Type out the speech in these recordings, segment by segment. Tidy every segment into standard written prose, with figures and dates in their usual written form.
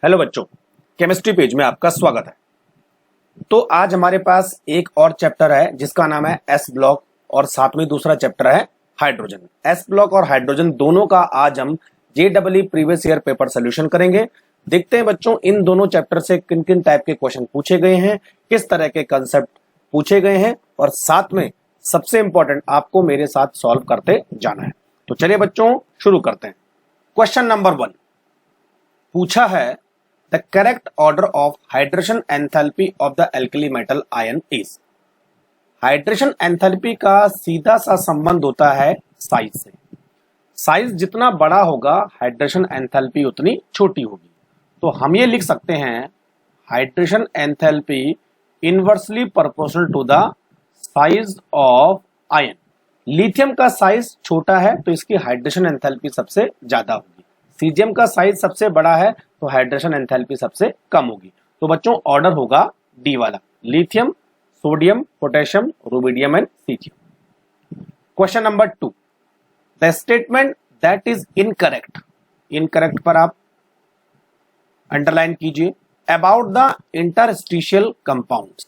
Hello बच्चों, chemistry page में आपका स्वागत है। तो आज हमारे पास एक और चैप्टर है जिसका नाम है एस ब्लॉक और साथ में दूसरा चैप्टर है हाइड्रोजन। एस ब्लॉक और हाइड्रोजन दोनों का आज हम JEE previous year paper solution करेंगे। देखते हैं बच्चों इन दोनों चैप्टर से किन किन टाइप के क्वेश्चन पूछे गए हैं, किस तरह के कंसेप्ट पूछे गए हैं और साथ में सबसे इंपॉर्टेंट आपको मेरे साथ सॉल्व करते जाना है। तो चलिए बच्चों शुरू करते हैं। क्वेश्चन नंबर 1 पूछा है The correct order of hydration enthalpy of the alkali metal ion is। Hydration enthalpy का सीधा सा संबंध होता है साइज से। साइज जितना बड़ा होगा हाइड्रेशन एंथैल्पी उतनी छोटी होगी। तो हम ये लिख सकते हैं hydration enthalpy inversely proportional to the size of ion. Lithium का साइज छोटा है तो इसकी हाइड्रेशन एंथैल्पी सबसे ज्यादा होगी। सीजियम का साइज सबसे बड़ा है तो हाइड्रेशन एंथैल्पी सबसे कम होगी। तो बच्चों ऑर्डर होगा डी वाला, lithium, sodium, potassium, rubidium and caesium. Question number 2 the statement that is incorrect. Incorrect पर आप अंडरलाइन कीजिए अबाउट द इंटरस्टिशियल कंपाउंड्स।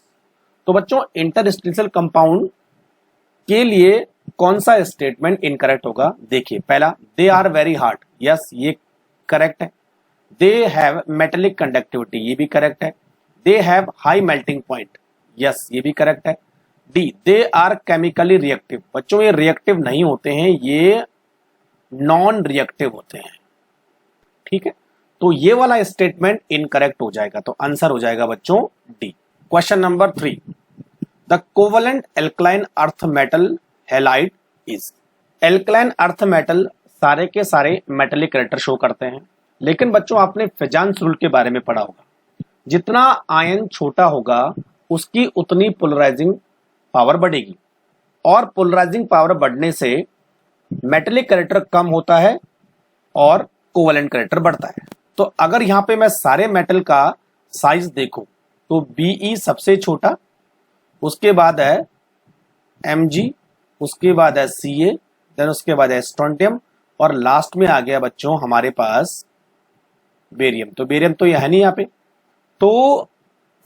तो बच्चों इंटरस्टिशियल कंपाउंड के लिए कौन सा स्टेटमेंट इनकरेक्ट होगा? देखिए पहला, they are very hard. Yes ये करेक्ट है। दे हैव मेटेलिक कंडक्टिविटी, ये भी करेक्ट है। They have high melting point, yes ये भी करेक्ट है। D they are chemically reactive. बच्चों ये रिएक्टिव नहीं होते हैं, ये नॉन रिएक्टिव होते हैं। ठीक है, तो ये वाला स्टेटमेंट इनकरेक्ट हो जाएगा। तो आंसर हो जाएगा बच्चों D. Question number 3 the covalent alkaline earth metal halide is. Alkaline earth metal सारे के सारे मेटेलिक कैरेक्टर शो करते हैं, लेकिन बच्चों आपने फिजांस रूल के बारे में पढ़ा होगा। जितना आयन छोटा होगा उसकी उतनी पोलराइजिंग पावर बढ़ेगी और पोलराइजिंग पावर बढ़ने से मेटेलिक कैरेक्टर कम होता है और कोवलेंट कैरेक्टर बढ़ता है। तो अगर यहां पे मैं सारे मेटल का साइज देखूं तो Be सबसे छोटा, उसके बाद है Mg, उसके बाद है Ca, देन उसके बाद है स्ट्रोंटियम और लास्ट में आ गया बच्चों हमारे पास बेरियम। तो बेरियम तो यह है नहीं यहाँ पे। तो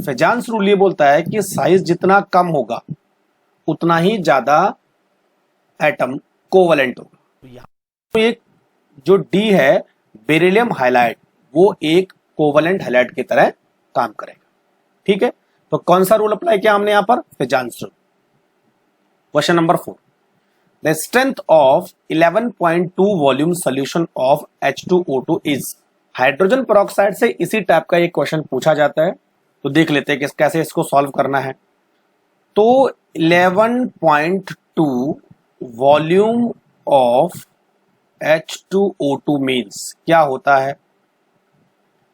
फिजांस रूल ये बोलता है कि साइज जितना कम होगा उतना ही ज्यादा एटम कोवलेंट होगा। तो यहाँ तो एक जो डी है बेरिलियम हाइलाइड, वो एक कोवलेंट हाइलाइड की तरह काम करेगा। ठीक है, तो कौन सा रूल अप्लाई किया हमने यहां पर? Fajans rule. Question number 4 the strength of 11.2 volume solution of H2O2 is. Hydrogen peroxide से इसी टाइप का एक क्वेश्चन पूछा जाता है, तो देख लेते हैं कि कैसे इसको सॉल्व करना है। तो 11.2 वॉल्यूम ऑफ H2O2 मीन्स क्या होता है?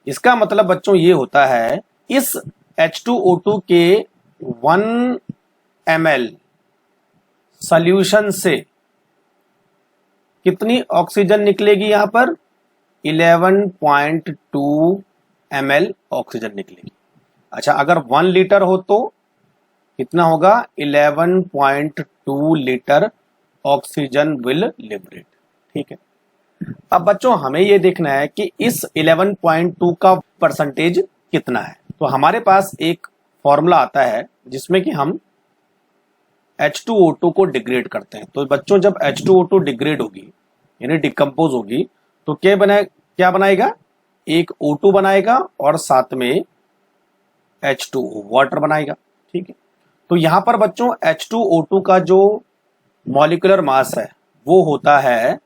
इसका मतलब बच्चों ये होता है इस H2O2 के 1 ml सॉल्यूशन से कितनी ऑक्सीजन निकलेगी? यहां पर 11.2 ml ऑक्सीजन निकलेगी। अच्छा, अगर 1 लीटर हो तो कितना होगा? 11.2 लीटर ऑक्सीजन विल लिबरेट। ठीक है, अब बच्चों हमें यह देखना है कि इस 11.2 का परसेंटेज कितना है। तो हमारे पास एक फॉर्मूला आता है जिसमें कि हम H2O2 को डिग्रेड करते हैं। तो बच्चों जब H2O2 डिग्रेड होगी यानी डिकम्पोज होगी तो क्या बनाएगा? एक O2 बनाएगा और साथ में H2O वाटर बनाएगा। ठीक है, तो यहां पर बच्चों H2O2 का जो मॉलिक्यूलर मास है वो होता है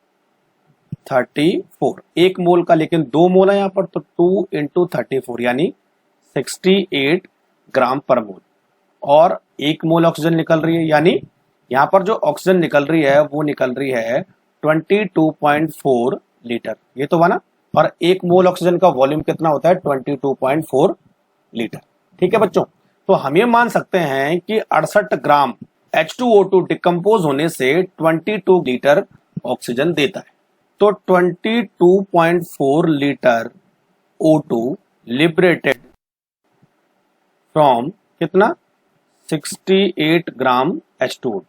34 एक मोल का, लेकिन 2 मोल है यहां पर, तो 2 × 34 यानी 68 ग्राम पर मोल। और 1 मोल ऑक्सीजन निकल रही है, यानी यहां पर जो ऑक्सीजन निकल रही है वो निकल रही है 22.4 लीटर। ये तो बना, और 1 मोल ऑक्सीजन का वॉल्यूम कितना होता है? 22.4 लीटर। ठीक है बच्चों, तो हम ये मान सकते हैं कि 68 ग्राम H2O2 डिकम्पोज होने से 22 लीटर ऑक्सीजन देता है। तो 22.4 लीटर O2 लिबरेटेड फ्रॉम कितना? 68 ग्राम H2O2।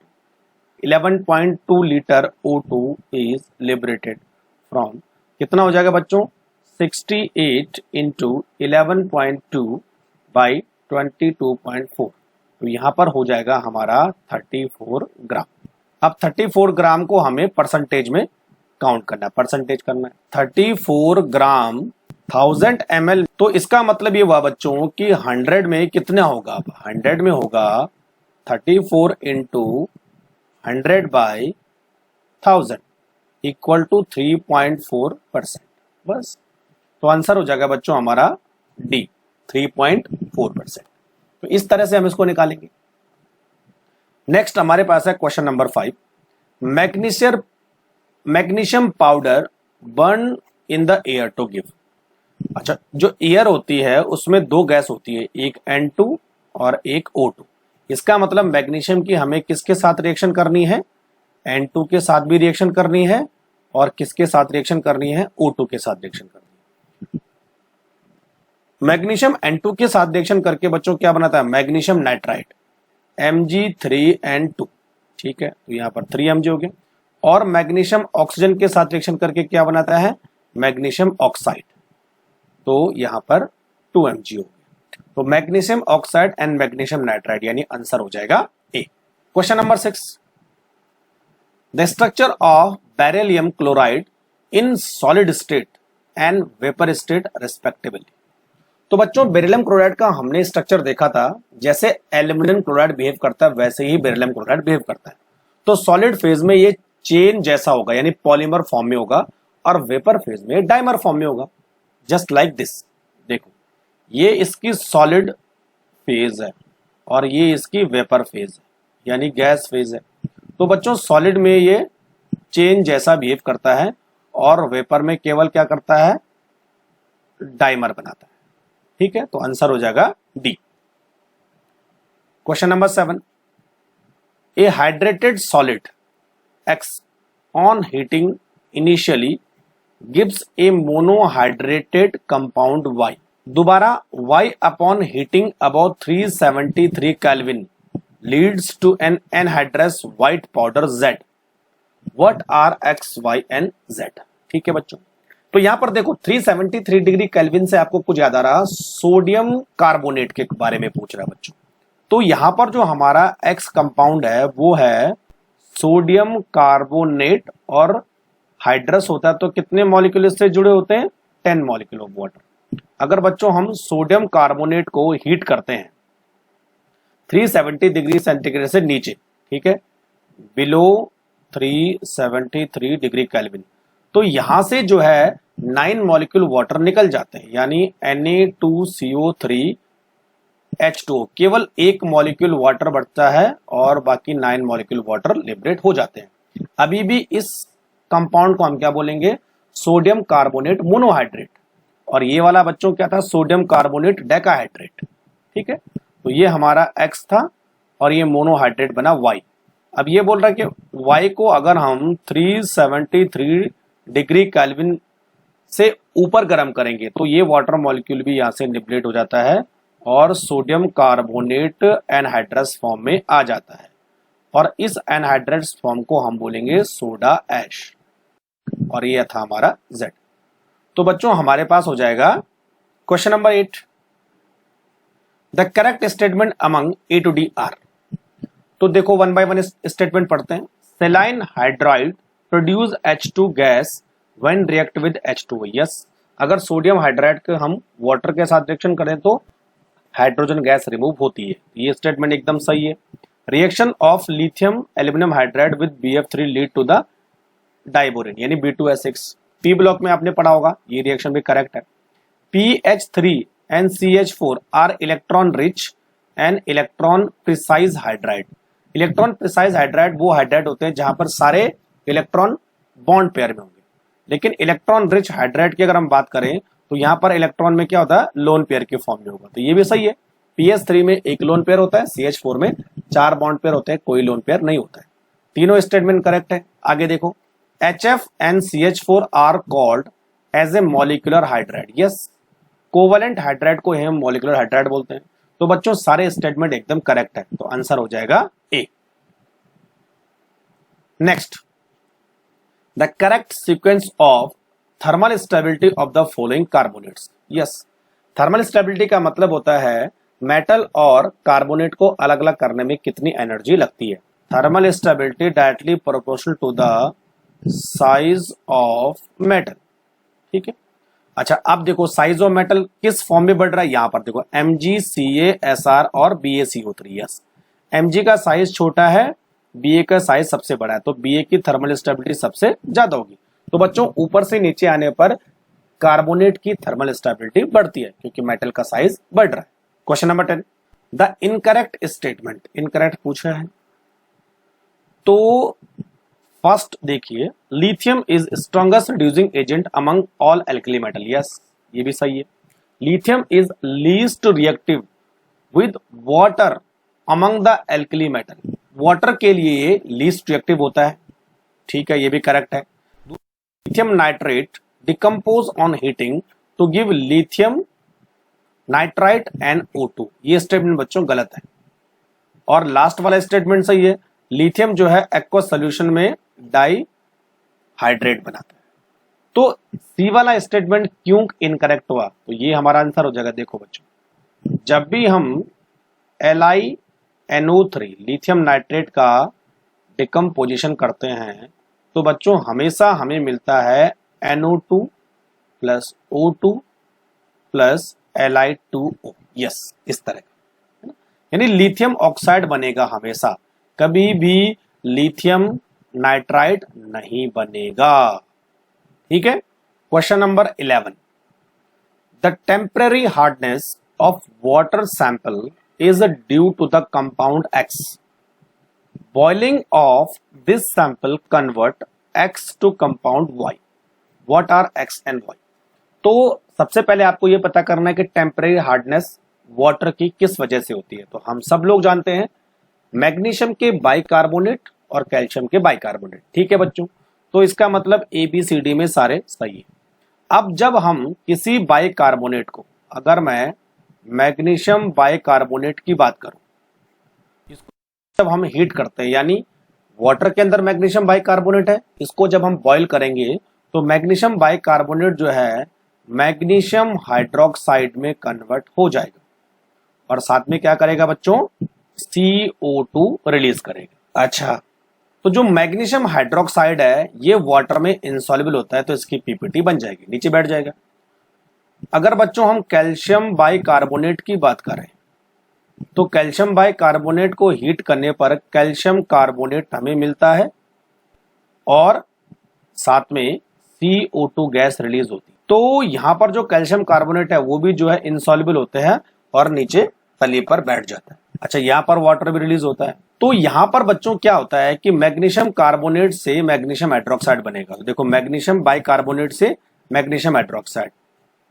11.2 litre O2 is liberated from कितना हो जाएगा बच्चों? 68 इंटू 11.2 बाई 22.4, तो यहाँ पर हो जाएगा हमारा 34 ग्राम। अब 34 ग्राम को हमें परसेंटेज में काउंट करना है, परसेंटेज करना है। 34 ग्राम 1000 ml, तो इसका मतलब ये हुआ बच्चों कि 100 में कितना होगा? अब 100 में होगा 34 इंटू 100 बाई 1000 इक्वल टू 3.4%। बस, तो आंसर हो जाएगा बच्चों हमारा डी, 3.4%। तो इस तरह से हम इसको निकालेंगे। नेक्स्ट हमारे पास है question number 5। Magnesium powder burn in the air to give. अच्छा, जो एयर होती है उसमें दो गैस होती है, एक N2 और एक O2। इसका मतलब मैग्नीशियम की हमें किसके साथ रिएक्शन करनी है? N2 के साथ भी रिएक्शन करनी है और किसके साथ रिएक्शन करनी है? O2 के साथ रिएक्शन करनी है। मैग्नीशियम N2 के साथ रिएक्शन करके बच्चों क्या बनाता है? Magnesium nitride, Mg3N2। ठीक है, तो यहां पर 3 Mg हो गए। और मैग्नीशियम ऑक्सीजन के साथ रिएक्शन करके क्या बनाता है? मैग्नीशियम ऑक्साइड, तो यहां पर 2 Mg हो गया। तो magnesium oxide and magnesium nitride, यानी आंसर हो जाएगा A. Question number 6। The structure of beryllium chloride in solid state and vapour state respectively. तो बच्चों बेरिलियम क्लोराइड का हमने स्ट्रक्चर देखा था, जैसे एल्यूमिनियम क्लोराइड बिहेव करता है वैसे ही बेरिलियम क्लोराइड बिहेव करता है। तो सॉलिड फेज में ये चेन जैसा होगा, यानी पॉलीमर फॉर्म में होगा, और वेपर फेज में डाइमर फॉर्म में होगा, जस्ट लाइक दिस। देखो, ये इसकी सॉलिड फेज है और ये इसकी वेपर फेज है, यानी गैस फेज है। तो बच्चों सॉलिड में ये चेन जैसा बिहेव करता है और वेपर में केवल क्या करता है? डाइमर बनाता है। ठीक है, तो आंसर हो जाएगा D. Question number 7। A hydrated solid X on heating initially gives a monohydrated compound Y। दोबारा Y upon heating about 373 kelvin leads to an anhydrous white powder Z। What are X, Y and Z? ठीक है बच्चों, तो यहां पर देखो 373 degree kelvin से आपको कुछ याद आ रहा, सोडियम कार्बोनेट के बारे में पूछ रहा है बच्चों। तो यहां पर जो हमारा X कंपाउंड है वो है सोडियम कार्बोनेट, और हाइड्रस होता है तो कितने मॉलिक्यूल इससे जुड़े होते हैं? 10 मॉलिक्यूल ऑफ वाटर। अगर बच्चों हम सोडियम कार्बोनेट को हीट करते हैं 370 डिग्री सेंटीग्रेड से नीचे, ठीक है, बिलो 373 डिग्री केल्विन, तो यहां से जो है 9 मॉलिक्यूल वाटर निकल जाते हैं, यानी Na2CO3H2O, केवल एक मॉलिक्यूल वाटर बढ़ता है और बाकी 9 मॉलिक्यूल वाटर लिबरेट हो जाते हैं। अभी भी इस कंपाउंड को हम क्या बोलेंगे? Sodium carbonate monohydrate. और ये वाला बच्चों क्या था? Sodium carbonate decahydrate. ठीक है, तो ये हमारा X था और ये मोनोहाइड्रेट बना Y। अब ये बोल रहा है कि Y को अगर हम 373 डिग्री केल्विन से ऊपर गर्म करेंगे तो ये वाटर मॉलिक्यूल भी यहां से लिबरेट हो जाता है और सोडियम कार्बोनेट एनहाइड्रस फॉर्म में आ जाता है, और इस एनहाइड्रस फॉर्म को हम बोलेंगे सोडा ऐश, और ये था हमारा Z। तो बच्चों हमारे पास हो जाएगा question number 8। The correct statement among A to D are. तो देखो वन बाय वन स्टेटमेंट पढ़ते हैं। Saline hydride produce H2 gas when react with H2O। Yes, अगर सोडियम हाइड्राइड के हम वाटर के साथ रिएक्शन करें तो हाइड्रोजन गैस रिमूव होती है। ये स्टेटमेंट एकदम सही है। Reaction of lithium aluminium hydride with BF3 lead to the diborane, यानी B2S6। पी ब्लॉक में आपने पढ़ा होगा, ये रिएक्शन भी करेक्ट है। PH3 and CH4 are electron rich and electron precise hydride. Electron precise hydride वो हाइड्राइड होते हैं जहां पर सारे इलेक्ट्रॉन बॉन्ड पेयर में होंगे, लेकिन इलेक्ट्रॉन रिच हाइड्राइड की अगर हम बात करें तो यहां पर इलेक्ट्रॉन में क्या होता है? लोन पेयर के फॉर्म में होगा, तो ये भी सही है। PH3 में एक लोन पेयर होता है, CH4 में 4 बॉन्ड पेयर होते हैं, कोई लोन पेयर नहीं होता है। तीनों स्टेटमेंट करेक्ट है। आगे देखो, HF and CH4 are called as a molecular hydride. Yes, covalent hydride को हम मॉलिक्यूलर हाइड्राइड बोलते हैं। तो बच्चों सारे स्टेटमेंट एकदम करेक्ट है, तो आंसर हो जाएगा A. Next, the correct sequence of thermal stability of the following carbonates. Yes, thermal stability का मतलब होता है मेटल और कार्बोनेट को अलग अलग करने में कितनी एनर्जी लगती है। Thermal stability directly proportional to the size of metal. ठीक है, अच्छा अब देखो साइज ऑफ मेटल किस फॉर्म में बढ़ रहा है, यहां पर देखो MgCaSr और BaCO3। यस, Mg का साइज छोटा है, Ba का साइज सबसे बड़ा है, तो Ba की थर्मल स्टेबिलिटी सबसे ज्यादा होगी। तो बच्चों ऊपर से नीचे आने पर कार्बोनेट की थर्मल स्टेबिलिटी बढ़ती है क्योंकि मेटल का साइज बढ़ रहा है। Question number 10, the incorrect statement, incorrect पूछा है तो फर्स्ट देखिए, lithium is strongest reducing agent among all alkali metal. Yes, ये भी सही है। Lithium is least reactive with water among the alkali metal, water के लिए ये लीस्ट रिएक्टिव होता है। ठीक है, ये भी करेक्ट है। Lithium nitrate decompose on heating to give lithium nitrite NO2, ये स्टेटमेंट बच्चों गलत है। और लास्ट वाला स्टेटमेंट सही है, लिथियम जो है एक्वस सोल्यूशन में डाई हाइड्रेट बनाता है। तो सी वाला स्टेटमेंट क्यों इनकरेक्ट हुआ, तो ये हमारा आंसर हो जाएगा। देखो बच्चों, जब भी हम LiNO3 लिथियम नाइट्रेट का डिकम्पोजिशन करते हैं तो बच्चों हमेशा हमें मिलता है NO2 plus O2 plus Li2O। Yes, इस तरह का, यानी लिथियम ऑक्साइड बनेगा हमेशा, कभी भी लिथियम नाइट्राइट नहीं बनेगा। ठीक है, question number 11, the temporary hardness of water sample is due to the compound X। Boiling of this sample convert X to compound Y। What are X and Y? तो सबसे पहले आपको यह पता करना है कि टेम्पररी हार्डनेस वाटर की किस वजह से होती है। तो हम सब लोग जानते हैं मैग्नीशियम के बाइकार्बोनेट और कैल्शियम के बाइकार्बोनेट। ठीक है बच्चों, तो इसका मतलब ABCD में सारे सही है। अब जब हम किसी बाइकार्बोनेट को, अगर मैं मैग्नीशियम बाइकार्बोनेट की बात करूं, इसको जब हम हीट करते हैं, यानी वाटर के अंदर मैग्नीशियम बाइकार्बोनेट है, इसको जब हम बॉईल करेंगे तो मैग्नीशियम बाइकार्बोनेट जो है मैग्नीशियम हाइड्रोक्साइड में कन्वर्ट हो जाएगा और साथ में क्या करेगा बच्चों, CO2 रिलीज करेगा। अच्छा, तो जो मैग्नीशियम हाइड्रोक्साइड है ये वाटर में इनसॉल्युबल होता है, तो इसकी पीपीटी बन जाएगी, नीचे बैठ जाएगा। अगर बच्चों हम कैल्शियम बाइकार्बोनेट की बात करें तो कैल्शियम बाइकार्बोनेट को हीट करने पर कैल्शियम कार्बोनेट हमें मिलता है और साथ में CO2 गैस रिलीज होती है। तो यहां पर जो कैल्शियम कार्बोनेट है वो भी जो है इनसॉल्युबल होते हैं और नीचे तली पर बैठ जाता है। अच्छा, यहां पर वाटर भी रिलीज होता है। तो यहां पर बच्चों क्या होता है कि मैग्नीशियम कार्बोनेट से मैग्नीशियम हाइड्रोक्साइड बनेगा। तो देखो, मैग्नीशियम बाइकार्बोनेट से मैग्नीशियम हाइड्रोक्साइड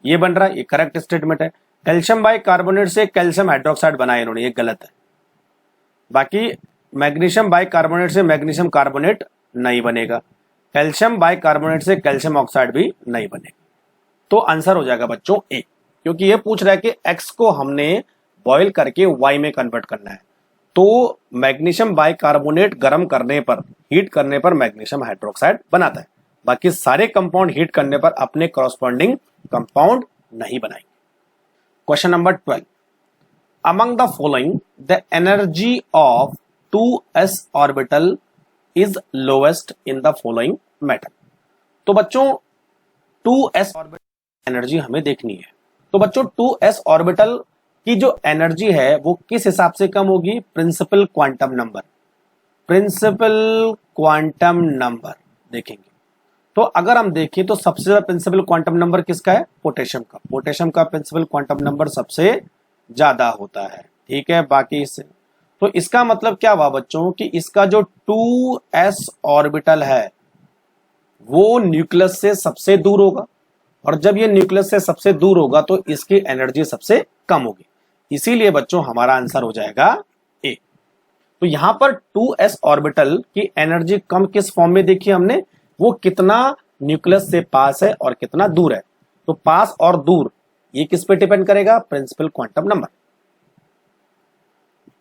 ये बन रहा है, ये करेक्ट स्टेटमेंट है। कैल्शियम बाइकार्बोनेट से कैल्शियम हाइड्रोक्साइड बनाया इन्होंने, ये गलत है। बाकी मैग्नीशियम बाइकार्बोनेट से मैग्नीशियम कार्बोनेट नहीं बनेगा, कैल्शियम बाइकार्बोनेट से कैल्शियम ऑक्साइड भी नहीं बनेगा। तो आंसर हो जाएगा बच्चों ए, क्योंकि ये पूछ रहा है कि X को हमने बॉईल करके Y में कन्वर्ट करना है। तो मैग्नीशियम बाइकार्बोनेट गर्म करने पर, हीट करने पर मैग्नीशियम हाइड्रोक्साइड बनाता है, बाकी सारे कंपाउंड हीट करने पर अपने कॉरस्पॉन्डिंग कंपाउंड नहीं बनाएंगे। Question number 12, among the following the energy of 2s orbital is lowest in the following metal. तो बच्चों 2s ऑर्बिटल एनर्जी हमें देखनी है। तो बच्चों 2s ऑर्बिटल की जो एनर्जी है वो किस हिसाब से कम होगी, principal quantum number, principal quantum number देखेंगे। तो अगर हम देखें तो सबसे ज्यादा प्रिंसिपल क्वांटम नंबर किसका है, पोटेशियम का। पोटेशियम का प्रिंसिपल क्वांटम नंबर सबसे ज्यादा होता है। ठीक है, बाकी इससे तो इसका मतलब क्या हुआ बच्चों कि इसका जो 2s ऑर्बिटल है वो न्यूक्लियस से सबसे दूर होगा, और जब ये न्यूक्लियस से सबसे दूर होगा तो इसकी एनर्जी सबसे कम होगी। इसीलिए बच्चों हमारा आंसर हो जाएगा ए। तो यहां पर 2s ऑर्बिटल की एनर्जी कम किस फॉर्म में देखी हमने, वो कितना न्यूक्लियस से पास है और कितना दूर है। तो पास और दूर ये किस पे डिपेंड करेगा, principal quantum number.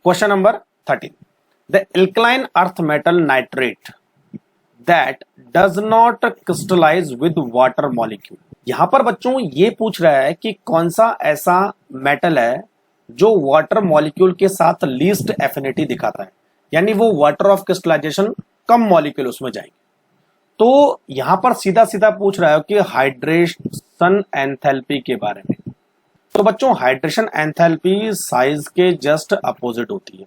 Question number 13, the alkaline earth metal nitrate that does not crystallise with water molecule. यहां पर बच्चों ये पूछ रहा है कि कौन सा ऐसा मेटल है जो वाटर मॉलिक्यूल के साथ लीस्ट एफिनिटी दिखाता है, यानी वो वाटर ऑफ क्रिस्टलाइजेशन कम मॉलिक्यूल उसमें जाएंगे। तो यहां पर सीधा सीधा पूछ रहा है कि हाइड्रेशन एंथैल्पी के बारे में। तो बच्चों हाइड्रेशन एंथैल्पी साइज के जस्ट अपोजिट होती है।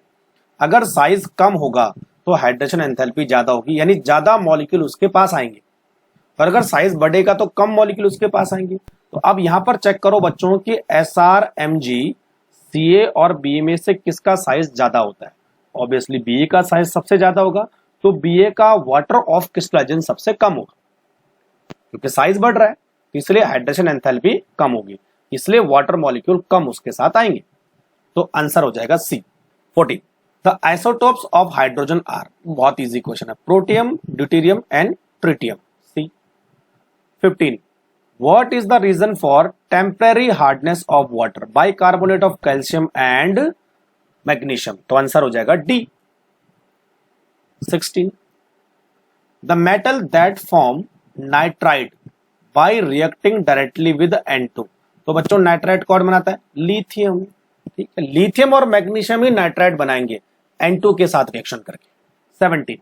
अगर साइज कम होगा तो हाइड्रेशन एंथैल्पी ज्यादा होगी, यानी ज्यादा मॉलिक्यूल उसके पास आएंगे, और अगर साइज बढ़ेगा तो कम मॉलिक्यूल उसके पास आएंगे। तो अब यहां पर चेक करो बच्चों कि SrMg Ca और Ba में से किसका साइज ज्यादा होता है। ऑब्वियसली Ba का साइज सबसे ज्यादा होगा, तो Ba का वाटर ऑफ क्रिस्टलाइजेशन सबसे कम होगा, क्योंकि साइज बढ़ रहा है, इसलिए हाइड्रेशन एंथैल्पी कम होगी, इसलिए वाटर मॉलिक्यूल कम उसके साथ आएंगे। तो आंसर हो जाएगा C 14। The isotopes of hydrogen are, बहुत इजी क्वेश्चन है, protium, deuterium and tritium. C 15, what is the reason for temporary hardness of water bicarbonate of calcium and magnesium? तो आंसर हो जाएगा D 16, the metal that form nitride by reacting directly with N2। तो बच्चों nitride कौन बनाता है? Lithium. ठीक है, लिथियम और मैग्नीशियम ही नाइट्राइड बनाएंगे N2 के साथ रिएक्शन करके। 17,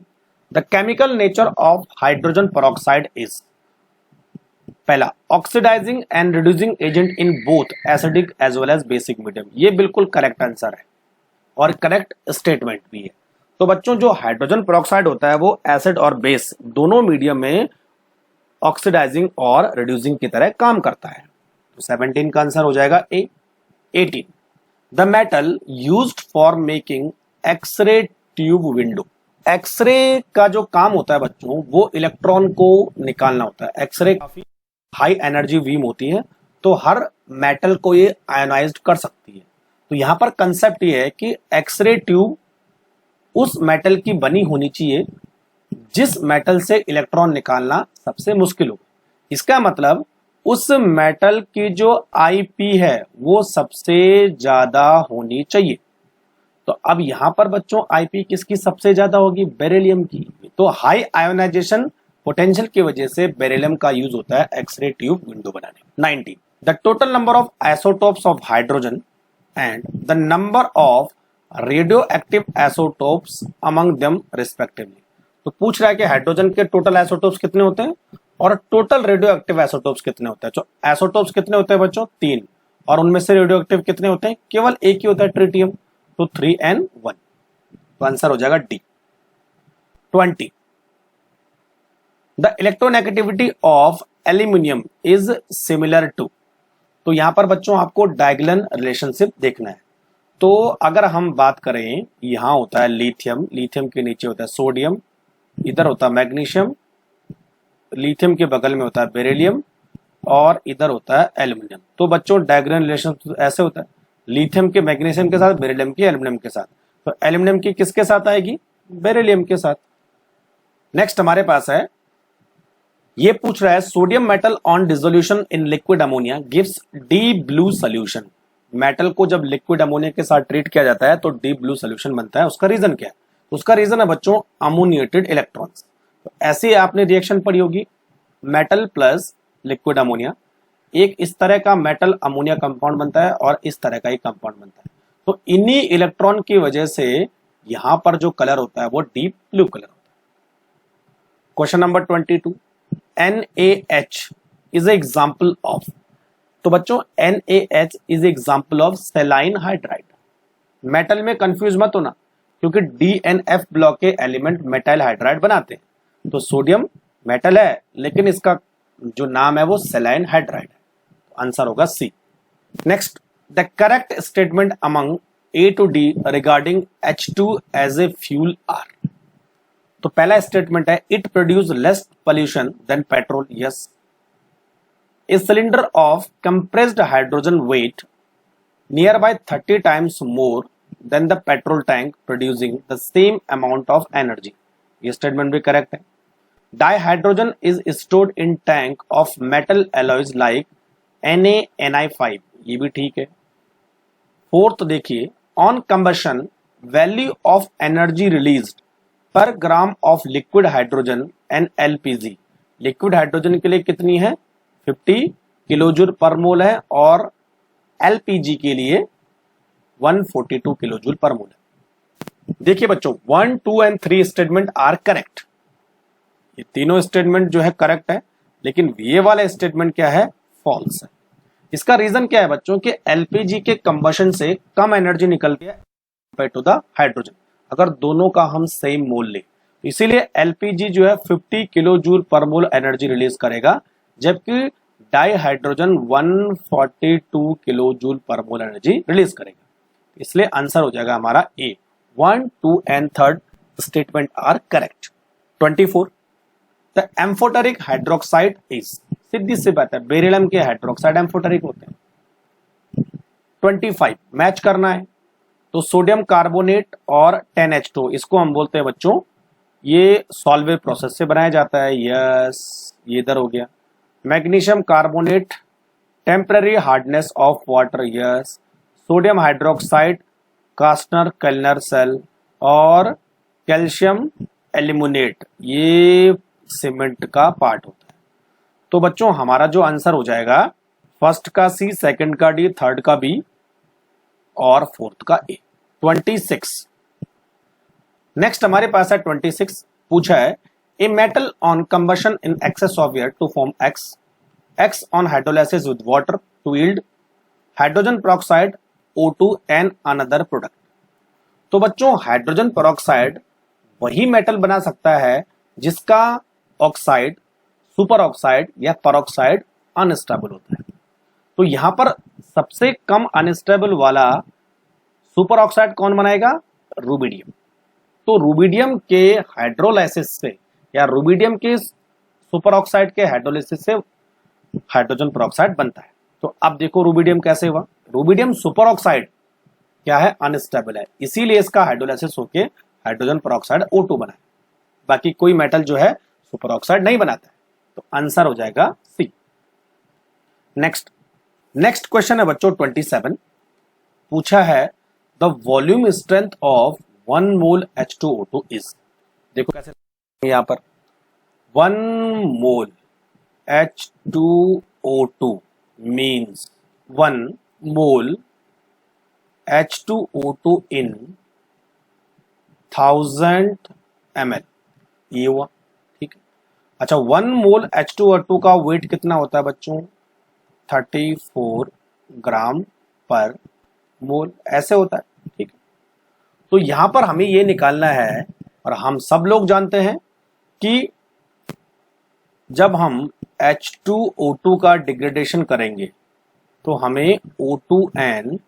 the chemical nature of hydrogen peroxide is, पहला oxidising and reducing agent in both acidic as well as basic medium. ये बिल्कुल करेक्ट आंसर है और करेक्ट स्टेटमेंट भी है। तो बच्चों जो हाइड्रोजन पेरोक्साइड होता है वो एसिड और बेस दोनों मीडियम में ऑक्सीडाइजिंग और रिड्यूसिंग की तरह काम करता है। तो 17 का आंसर हो जाएगा A. 18, the metal used for making X ray tube window. X ray का जो काम होता है बच्चों वो इलेक्ट्रॉन को निकालना होता है। एक्सरे काफी हाई एनर्जी बीम होती है, तो हर मेटल को ये आयोनाइज्ड कर सकती है। तो यहां पर कंसेप्ट ये है कि एक्सरे ट्यूब उस मेटल की बनी होनी चाहिए जिस मेटल से इलेक्ट्रॉन निकालना सबसे मुश्किल हो। इसका मतलब उस मेटल की जो आईपी है वो सबसे ज्यादा होनी चाहिए। तो अब यहां पर बच्चों आईपी किसकी सबसे ज्यादा होगी? बेरिलियम की। तो हाई आयोनाइजेशन पोटेंशियल की वजह से बेरिलियम का यूज होता है एक्सरे ट्यूब विंडो बनाने। 19, the total number of isotopes of hydrogen and the number of radio active isotopes among them respectively. तो पूछ रहा है कि हाइड्रोजन के टोटल आइसोटोप्स कितने होते हैं और टोटल रेडियो एक्टिव आइसोटोप्स कितने होते हैं। तो आइसोटोप्स कितने होते हैं बच्चों? 3, और उनमें से रेडियो एक्टिव कितने होते हैं? केवल एक ही होता है, ट्रिटियम। तो 3N1। तो आंसर हो जाएगा D. 20, the electronegativity of aluminium is similar to. तो यहां पर बच्चों आपको डायगोनल रिलेशनशिप देखना है। तो अगर हम बात करें, यहां होता है लिथियम, लिथियम के नीचे होता है सोडियम, इधर होता है मैग्नीशियम, लिथियम के बगल में होता है बेरिलियम, और इधर होता है एल्यूमिनियम। तो बच्चों डायगोनल रिलेशनशिप ऐसे होता है, लिथियम के मैग्नीशियम के साथ, बेरिलियम की एल्यूमिनियम के साथ। तो एल्यूमिनियम की किसके साथ आएगी? बेरिलियम के साथ। नेक्स्ट हमारे पास है, ये पूछ रहा है sodium metal on dissolution in liquid ammonia gives D blue solution. Metal को जब लिक्विड अमोनिया के साथ ट्रीट किया जाता है तो डी ब्लू सोल्यूशन बनता है। उसका रीजन क्या है? उसका रीजन है बच्चों अमोनिएटेड इलेक्ट्रॉन्स। तो ऐसे आपने रिएक्शन पढ़ी होगी, मेटल प्लस लिक्विड अमोनिया, एक इस तरह का मेटल अमोनिया कंपाउंड बनता है और इस तरह का ही कंपाउंड बनता है। तो इन्हीं इलेक्ट्रॉन की वजह से यहां पर जो कलर होता है वो डीप ब्लू कलर होता है। Question number 22, NaH is an example of। तो बच्चों NaH is an example of सेलाइन hydride. Metal में कंफ्यूज मत होना, क्योंकि DNF ब्लॉक के एलिमेंट मेटाइल हाइड्राइड बनाते हैं। तो सोडियम मेटल है लेकिन इसका जो नाम है वो सेलाइन हाइड्राइड है। तो आंसर होगा C. Next, the correct statement among A to D regarding H2 as a fuel are. तो पहला स्टेटमेंट है it produce less pollution than petrol. Yes. A cylinder of compressed hydrogen weight near by 30 times more than the petrol tank producing the same amount of energy. ये statement भी correct है। Dihydrogen is stored in tank of metal alloys like NaNi5। ये भी ठीक है। Fourth देखिए, on combustion value of energy released per gram of liquid hydrogen NLPG, liquid hydrogen के लिए कितनी है 50 किलो जूल पर मोल है और LPG के लिए 142 किलो जूल पर मोल है। देखिए बच्चों 1, 2 एंड 3 स्टेटमेंट आर करेक्ट, ये तीनों स्टेटमेंट जो है करेक्ट है, लेकिन ये वाला स्टेटमेंट क्या है फॉल्स है। इसका रीजन क्या है बच्चों कि LPG के कंबशन से कम एनर्जी निकलती है कंपेयर टू द हाइड्रोजन, अगर दोनों का हम सेम मोल ले, इसीलिए LPG जो है 50 किलो जूल पर मोल एनर्जी रिलीज करेगा, जबकि डाई हाइड्रोजन 142 किलो जूल पर मोल एनर्जी रिलीज करेगा। इसलिए आंसर हो जाएगा हमारा A, 1, 2 and 3 statement are correct. 24 the amphoteric hydroxide is, सीधी सी बात है बेरिलियम के हाइड्रोक्साइड एम्फोटेरिक होते हैं। 25 मैच करना है तो सोडियम कार्बोनेट और 10H2 इसको हम बोलते हैं बच्चों ये सॉल्वेबल प्रोसेस से बनाया जाता है, यस ये इधर हो गया। Magnesium carbonate temporary hardness of water, yes. Sodium hydroxide Castner Kellner cell और कैल्शियम एल्यूमिनेट ये सीमेंट का पार्ट होता है। तो बच्चों हमारा जो आंसर हो जाएगा फर्स्ट का सी, सेकंड का डी, थर्ड का बी और फोर्थ का ए। 26 नेक्स्ट हमारे पास है 26, पूछा है a metal on combustion in excess of air to form X on hydrolysis with water to yield hydrogen peroxide, O2 and another product। तो बच्चों हाइड्रोजन पेरोक्साइड वही मेटल बना सकता है जिसका ऑक्साइड, सुपर ऑक्साइड या पेरोक्साइड अनस्टेबल होता है। तो यहां पर सबसे कम अनस्टेबल वाला सुपर ऑक्साइड कौन बनाएगा, रुबिडियम। तो रुबिडियम के हाइड्रोलाइसिस से या रुबिडियम के सुपर ऑक्साइड के हाइड्रोलाइसिस से हाइड्रोजन पेरोक्साइड बनता है। तो अब देखो रुबिडियम कैसे हुआ, रुबिडियम सुपर ऑक्साइड क्या है अनस्टेबल है, इसीलिए इसका हाइड्रोलाइसिस होके हाइड्रोजन पेरोक्साइड O2 बना है, बाकी कोई मेटल जो है सुपर ऑक्साइड नहीं बनाता है। तो आंसर हो जाएगा सी। नेक्स्ट क्वेश्चन है बच्चों 27, पूछा है the volume strength of 1 mole H2O2 is. देखो कैसे यहां पर 1 मोल H2O2 means 1 mole H2O2 in 1000 ml, ये हुआ ठीक है। अच्छा 1 मोल H2O2 का वेट कितना होता है बच्चों, 34 ग्राम पर मोल, ऐसे होता है ठीक है। तो यहां पर हमें ये निकालना है और हम सब लोग जानते हैं कि जब हम H2O2 का डिग्रेडेशन करेंगे तो हमें O2N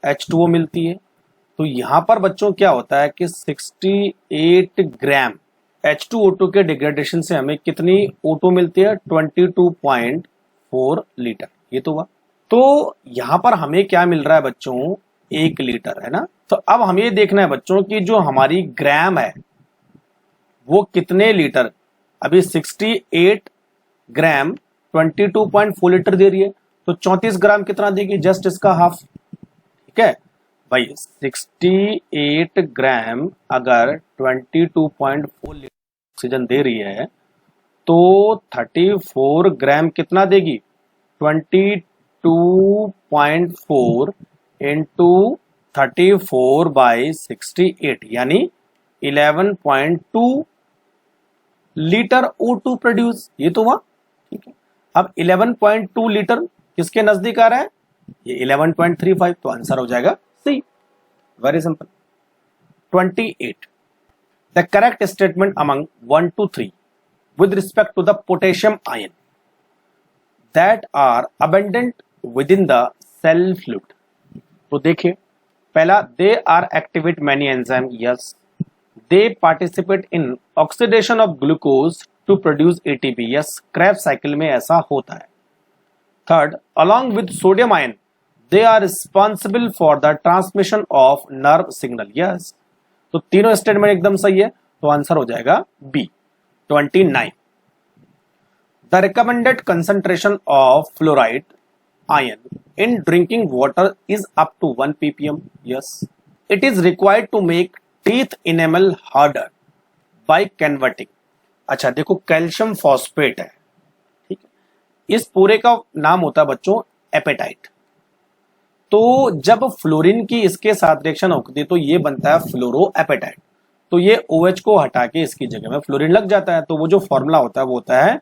H2O मिलती है। तो यहां पर बच्चों क्या होता है कि 68 ग्राम H2O2 के डिग्रेडेशन से हमें कितनी O2 मिलती है, 22.4 लीटर, ये तो हुआ। तो यहां पर हमें क्या मिल रहा है बच्चों, 1 लीटर है ना। तो अब हमें ये देखना है बच्चों कि जो हमारी ग्राम है वो कितने लीटर, अभी 68 ग्राम 22.4 लीटर दे रही है, तो 34 ग्राम कितना देगी, जस्ट इसका हाफ, ठीक है भाई। 68 ग्राम अगर 22.4 लीटर ऑक्सीजन दे रही है तो 34 ग्राम कितना देगी, 22.4 इंटू 34/68 यानी 11.2 लीटर O2 प्रोड्यूस, ये तो हुआ ठीक है। अब 11.2 लीटर किसके नजदीक आ रहा है, ये 11.35, तो आंसर हो जाएगा C, very simple. 28 the correct statement among 1 to 3 with respect to the potassium ion that are abundant within the cell fluid। तो देखिए पहला, they are activate many enzyme, yes। They participate in oxidation of glucose to produce ATP, yes, Krebs cycle में ऐसा होता है। Third, along with sodium ion, they are responsible for the transmission of nerve signal, yes। तो तीनों statement एकदम सही है, तो आंसर हो जाएगा B. 29 the recommended concentration of fluoride ion in drinking water is up to 1 ppm, yes। It is required to make teeth enamel harder by converting. अच्छा देखो, कैल्शियम फॉस्फेट है, ठीक है, इस पूरे का नाम होता है बच्चों एपेटाइट। तो जब फ्लोरीन की इसके साथ रिएक्शन होती है तो ये बनता है फ्लोरो एपेटाइट। तो ये OH को हटा के इसकी जगह में फ्लोरीन लग जाता है। तो वो जो फॉर्मूला होता है वो होता है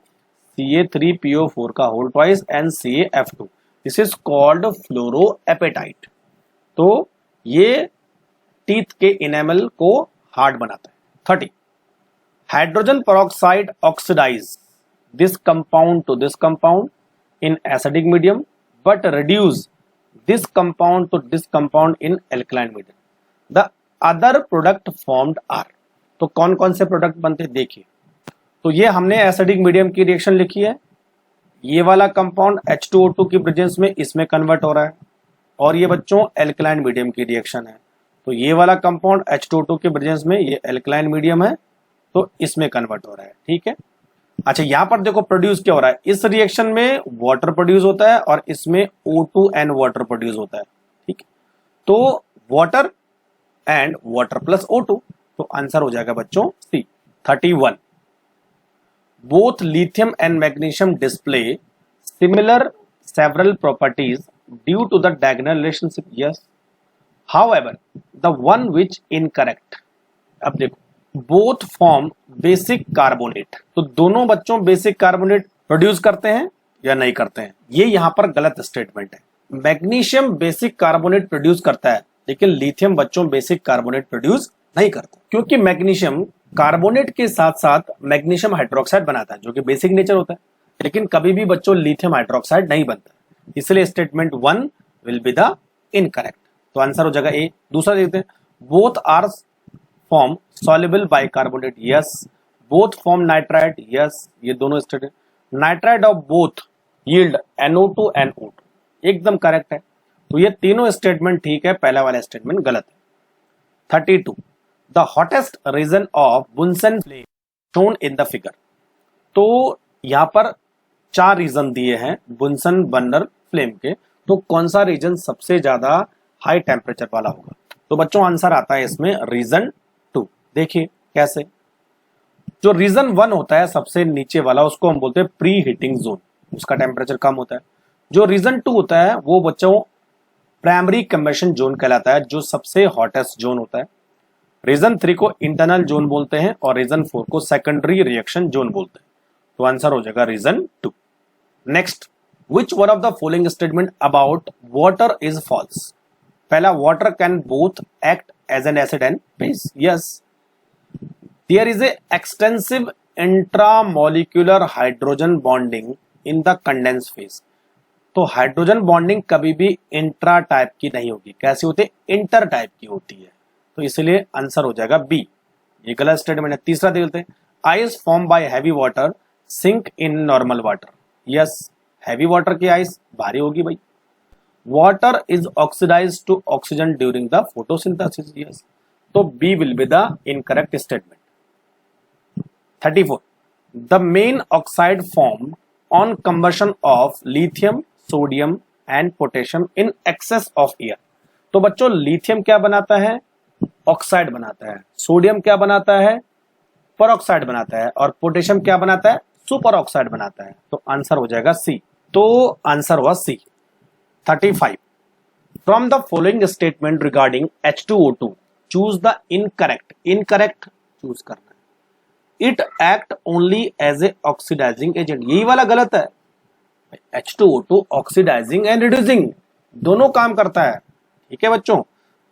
Ca3PO4 का whole twice NCaF2। This is called fluoroapatite. तो ये टीथ के इनेमल को हार्ड बनाता है। 30 hydrogen peroxide oxidise this compound to this compound in acidic medium but reduce this compound to this compound in alkaline medium. The other product formed are, तो कौन कौन से प्रोडक्ट बनते देखिए। तो ये हमने एसिडिक मीडियम की रिएक्शन लिखी है, ये वाला कंपाउंड H2O2 की प्रेजेंस में इसमें कन्वर्ट हो रहा है, और ये बच्चों एल्कलाइन मीडियम की रिएक्शन है। तो ये वाला कंपाउंड H2O2 के प्रेजेंस में ये एल्कलाइन मीडियम है तो इसमें कन्वर्ट हो रहा है, ठीक है। अच्छा यहां पर देखो प्रोड्यूस क्या हो रहा है, इस रिएक्शन में वाटर प्रोड्यूस होता है और इसमें O2N वाटर प्रोड्यूस होता है, ठीक है। तो water and water plus O2, तो आंसर हो जाएगा बच्चों C. 31 both lithium and magnesium display similar several properties due to the diagonal relationship, yes. However the one which incorrect, अब देखो बोथ फॉर्म बेसिक कार्बोनेट, तो दोनों बच्चों बेसिक कार्बोनेट प्रोड्यूस करते हैं या नहीं करते हैं, ये यहां पर गलत स्टेटमेंट है। मैग्नीशियम बेसिक कार्बोनेट प्रोड्यूस करता है लेकिन लिथियम बच्चों बेसिक कार्बोनेट प्रोड्यूस नहीं करता, क्योंकि मैग्नीशियम कार्बोनेट के साथ साथ मैग्नीशियम हाइड्रोक्साइड बनाता है जो कि बेसिक नेचर होता है, लेकिन कभी भी बच्चों लिथियम हाइड्रोक्साइड नहीं बनता, इसलिए statement 1 will be the incorrect. तो आंसर हो जाएगा ए। दूसरा देखते हैं, both are form soluble bicarbonate, yes. Both form nitrite, yes, ये दोनों statement. Nitrite of both yield NO2 and O2, एकदम करेक्ट है। तो ये तीनों स्टेटमेंट ठीक है, पहला वाला स्टेटमेंट गलत है। 32 the hottest region of Bunsen flame shown in the figure, तो यहां पर 4 रीजन दिए हैं बुनसन बर्नर फ्लेम के, तो कौन सा रीजन सबसे ज्यादा हाई टेम्परेचर वाला होगा, तो बच्चों आंसर आता है इसमें रीजन 2। देखिए कैसे, जो रीजन 1 होता है सबसे नीचे वाला उसको हम बोलते हैं प्री हीटिंग जोन, उसका टेम्परेचर कम होता है। जो रीजन 2 होता है वो बच्चों प्राइमरी कंबशन जोन कहलाता है, जो सबसे हॉटेस्ट जोन होता है। रीजन 3 को इंटरनल जोन बोलते हैं और रीजन 4 को सेकेंडरी रिएक्शन जोन बोलते हैं, तो आंसर हो जाएगा region 2। Next, which one of the following statement about water is false. पहला, water can both act as an acid and base, yes. There is a extensive intramolecular hydrogen bonding in the condense phase, तो hydrogen bonding कभी भी intra type की नहीं होगी, कैसी होती है, इंटर टाइप की होती है, तो इसलिए आंसर हो जाएगा बी, ये गलत स्टेटमेंट है। तीसरा देखते हैं, ice form by heavy water sink in normal water, yes, heavy water की आइस भारी होगी भाई। Water is oxidised to oxygen during the photosynthesis, yes, तो B will be the incorrect statement. 34 the main oxide form on combustion of lithium sodium and potassium in excess of air, तो बच्चों lithium क्या बनाता है, oxide बनाता है, sodium क्या बनाता है, परऑक्साइड बनाता है, और पोटेशियम क्या बनाता है, सुपर ऑक्साइड बनाता है, तो आंसर हो जाएगा सी, तो आंसर हुआ C. 35 from the following statement regarding H2O2 choose the incorrect, incorrect choose करना है। It act only as a oxidising agent, यही वाला गलत है। H2O2 ऑक्सीडाइजिंग एंड रिड्यूसिंग दोनों काम करता है, ठीक है बच्चों,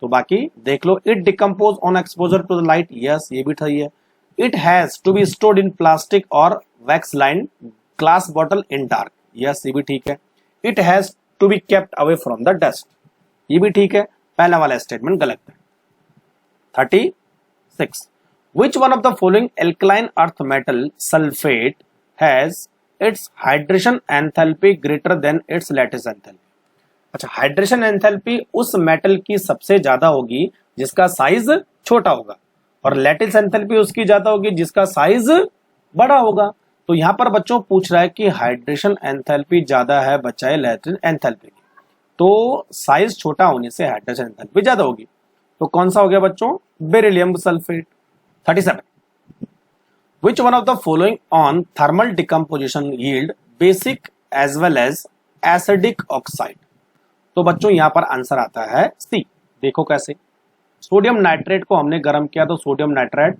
तो बाकी देख लो। It decompose on exposure to the light, yes, ये भी सही है। It has to be stored in plastic और wax line glass bottle in dark, yes, ये भी ठीक है। It has to be kept away from the dust, ये भी ठीक है, पहला वाला स्टेटमेंट गलत है। 36 which one of the following alkaline earth metal sulfate has its hydration enthalpy greater than its lattice enthalpy। अच्छा, हाइड्रेशन एंथैल्पी उस मेटल की सबसे ज्यादा होगी जिसका साइज छोटा होगा, और लैटिस एंथैल्पी उसकी ज्यादा होगी जिसका साइज बड़ा होगा। तो यहां पर बच्चों पूछ रहा है कि हाइड्रेशन एंथैल्पी ज्यादा है बचाए लैटिस एंथैल्पी की, तो साइज छोटा होने से हाइड्रेशन एंथैल्पी ज्यादा होगी, तो कौन सा हो गया बच्चों, beryllium sulphate. 37 which one of the following on thermal decomposition yield basic as well as acidic oxide. तो बच्चों यहां पर आंसर आता है सी। देखो कैसे, सोडियम नाइट्रेट को हमने गर्म किया तो सोडियम नाइट्रेट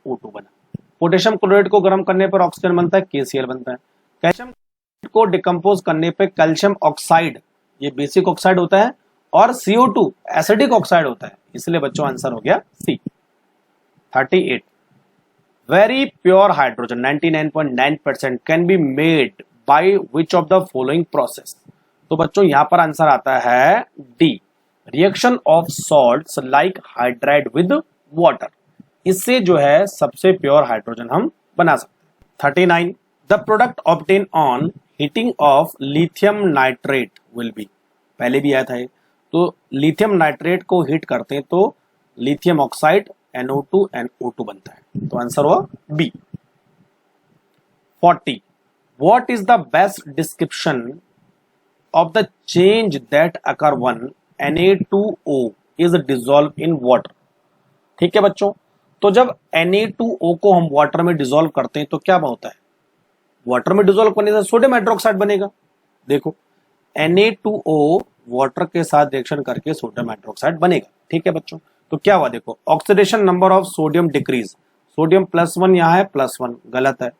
O2 बना, पोटेशियम क्लोराइड को गर्म करने पर ऑक्सीजन बनता है, KCl बनता है, कैल्शियम को डिकम्पोज करने पे कैल्शियम ऑक्साइड, ये बेसिक ऑक्साइड होता है, और CO2 एसिडिक ऑक्साइड होता है, इसलिए बच्चों आंसर हो गया सी। 38 very pure hydrogen 99.9% can be made by which of the following process. तो बच्चों यहां पर आंसर आता है D, reaction of salts like hydride with water. इससे जो है सबसे प्योर हाइड्रोजन हम बना सकते हैं। 39 the product obtain on heating of lithium nitrate will be, पहले भी आया था ये, तो लिथियम नाइट्रेट को हीट करते हैं तो लिथियम ऑक्साइड NO2 NO2 बनता है, तो आंसर हुआ B. 40 what is the best description of the change that occur when Na2O is dissolved in water। ठीक है बच्चों, तो जब Na2O को हम वाटर में डिसॉल्व करते हैं तो क्या होता है, वाटर में डिसॉल्व करने से सोडियम हाइड्रोक्साइड बनेगा। देखो Na2O वाटर के साथ रिएक्शन करके सोडियम हाइड्रोक्साइड बनेगा। ठीक है बच्चों, तो क्या हुआ देखो, oxidation number of sodium decrease, sodium +1 यहां है +1 गलत है।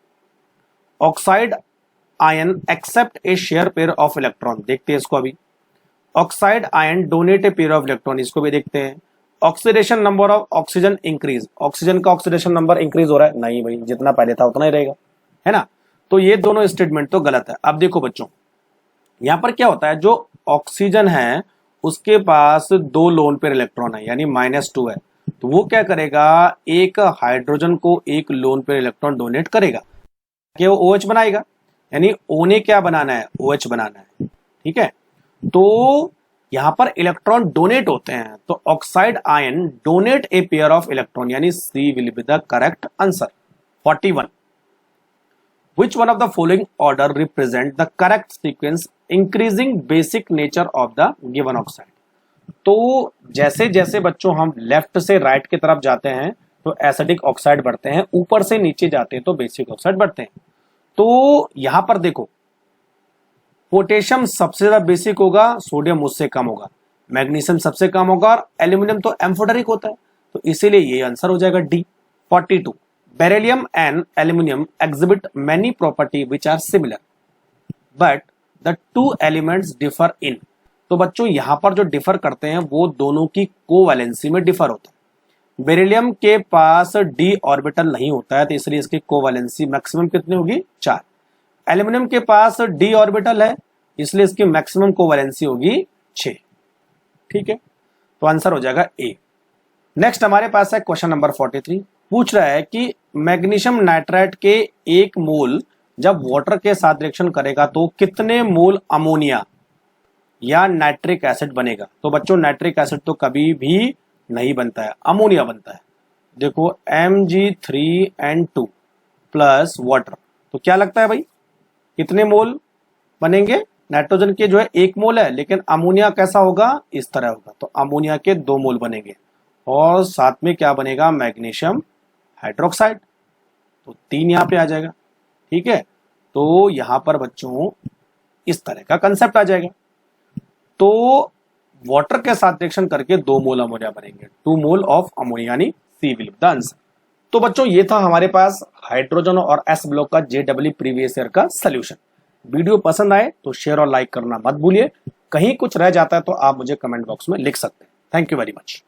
Oxide ion accept a share pair of electron, देखते हैं इसको अभी। Oxide ion donate a pair of electron, इसको भी देखते हैं। Oxidation number of oxygen increase, oxygen का ऑक्सीडेशन नंबर इंक्रीज हो रहा है, नहीं भाई जितना पहले था उतना ही रहेगा, है ना, तो ये दोनों स्टेटमेंट तो गलत है। अब देखो बच्चों यहां पर क्या होता है, जो ऑक्सीजन है उसके पास 2 लोन पेयर इलेक्ट्रॉन है यानी -2 है, तो वो क्या करेगा, एक हाइड्रोजन को एक लोन पेयर इलेक्ट्रॉन डोनेट करेगा कि वो OH बनाएगा, यानी O ने क्या बनाना है, OH बनाना है। ठीक है, तो यहां पर इलेक्ट्रॉन डोनेट होते हैं, तो oxide ion donate a pair of electron, यानी C will be the correct answer. 41 which one of the following order represent the correct sequence increasing basic nature of the given oxide. तो जैसे जैसे बच्चों हम left से right की तरफ जाते हैं तो एसिडिक ऑक्साइड बढ़ते हैं, ऊपर से नीचे जाते हैं तो बेसिक ऑक्साइड बढ़ते हैं। तो यहां पर देखो पोटेशियम सबसे ज्यादा बेसिक होगा, सोडियम उससे कम होगा, मैग्नीशियम सबसे कम होगा, और एल्यूमिनियम तो एम्फोटेरिक होता है, तो इसीलिए ये आंसर हो जाएगा D. 42 beryllium and aluminium exhibit many property which are similar but the 2 elements differ in. तो बच्चों यहां पर जो डिफर करते हैं वो दोनों की कोवैलेंसी में डिफर होता है। बेरिलियम के पास d ऑर्बिटल नहीं होता है तो इसलिए इसकी कोवैलेंसी मैक्सिमम कितनी होगी, 4। एल्यूमिनियम के पास d ऑर्बिटल है इसलिए इसकी मैक्सिमम कोवैलेंसी होगी 6। ठीक है, तो आंसर हो जाएगा ए। नेक्स्ट हमारे पास है क्वेश्चन नंबर 43, पूछ रहा है कि मैग्नीशियम नाइट्रेट के 1 मोल जब वाटर के साथ रिएक्शन करेगा तो कितने मोल अमोनिया या नाइट्रिक एसिड बनेगा। तो बच्चों नाइट्रिक एसिड तो कभी भी नहीं बनता है, अमोनिया बनता है। देखो Mg3N2 प्लस वाटर, तो क्या लगता है भाई कितने मोल बनेंगे, नाइट्रोजन के जो है 1 मोल है, लेकिन अमोनिया कैसा होगा, इस तरह होगा, तो अमोनिया के 2 मोल बनेंगे, और साथ में क्या बनेगा, मैग्नीशियम हाइड्रोक्साइड, तो 3 यहां पे आ जाएगा। ठीक है, तो यहां पर बच्चों इस तरह का कंसेप्ट आ जाएगा। तो वाटर के साथ रिएक्शन करके 2 मोल अमोनिया बनेंगे, 2 मोल ऑफ अमोनिया, यानी C will be the answer. तो बच्चों ये था हमारे पास हाइड्रोजन और एस ब्लॉक का JEE प्रीवियस ईयर का सोल्यूशन। वीडियो पसंद आए तो शेयर और लाइक करना मत भूलिए, कहीं कुछ रह जाता है तो आप मुझे कमेंट बॉक्स में लिख सकते हैं। Thank you very much.